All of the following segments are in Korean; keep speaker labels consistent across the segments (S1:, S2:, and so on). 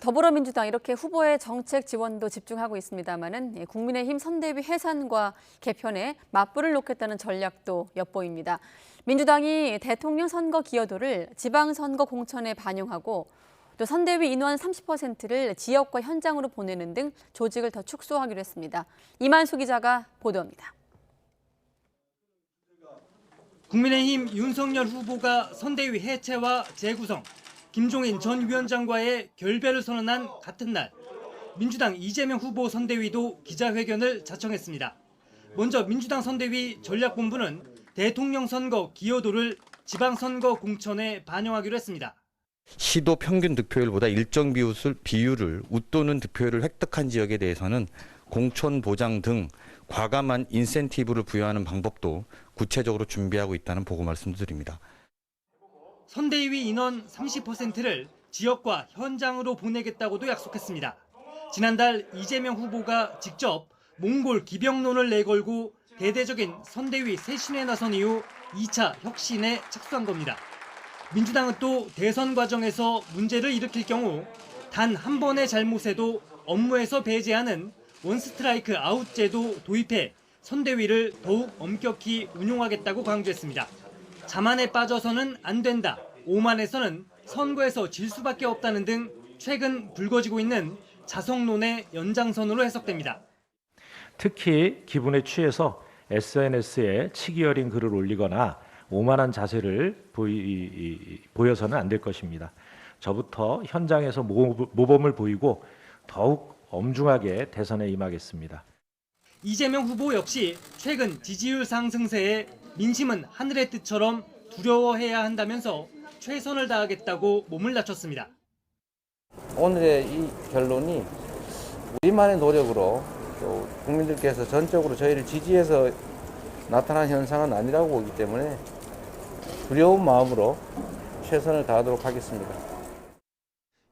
S1: 더불어민주당 이렇게 후보의 정책 지원도 집중하고 있습니다만은 국민의힘 선대위 해산과 개편에 맞불을 놓겠다는 전략도 엿보입니다. 민주당이 대통령 선거 기여도를 지방선거 공천에 반영하고 또 선대위 인원 30%를 지역과 현장으로 보내는 등 조직을 더 축소하기로 했습니다. 이만수 기자가 보도합니다.
S2: 국민의힘 윤석열 후보가 선대위 해체와 재구성, 김종인 전 위원장과의 결별을 선언한 같은 날, 민주당 이재명 후보 선대위도 기자회견을 자청했습니다. 먼저 민주당 선대위 전략본부는 대통령 선거 기여도를 지방선거 공천에 반영하기로 했습니다.
S3: 시도 평균 득표율보다 일정 비율을 웃도는 득표율을 획득한 지역에 대해서는 공천 보장 등 과감한 인센티브를 부여하는 방법도 구체적으로 준비하고 있다는 보고 말씀드립니다.
S2: 선대위 인원 30%를 지역과 현장으로 보내겠다고도 약속했습니다. 지난달 이재명 후보가 직접 몽골 기병론을 내걸고 대대적인 선대위 쇄신에 나선 이후 2차 혁신에 착수한 겁니다. 민주당은 또 대선 과정에서 문제를 일으킬 경우 단 한 번의 잘못에도 업무에서 배제하는 원스트라이크 아웃 제도 도입해 선대위를 더욱 엄격히 운용하겠다고 강조했습니다. 자만에 빠져서는 안 된다, 오만에서는 선거에서 질 수밖에 없다는 등 최근 불거지고 있는 자성론의 연장선으로 해석됩니다.
S4: 특히 기분에 취해서 SNS에 치기 어린 글을 올리거나 오만한 자세를 보여서는 안 될 것입니다. 저부터 현장에서 모범을 보이고 더욱 엄중하게 대선에 임하겠습니다.
S2: 이재명 후보 역시 최근 지지율 상승세에 민심은 하늘의 뜻처럼 두려워해야 한다면서 최선을 다하겠다고 몸을 낮췄습니다.
S5: 오늘의 이 결론이 우리만의 노력으로 또 국민들께서 전적으로 저희를 지지해서 나타난 현상은 아니라고 보기 때문에 두려운 마음으로 최선을 다하도록 하겠습니다.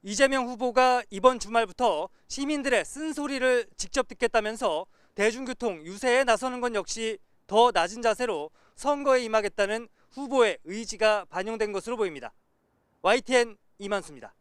S2: 이재명 후보가 이번 주말부터 시민들의 쓴소리를 직접 듣겠다면서 대중교통 유세에 나서는 건 역시 더 낮은 자세로 선거에 임하겠다는 후보의 의지가 반영된 것으로 보입니다. YTN 이만수입니다.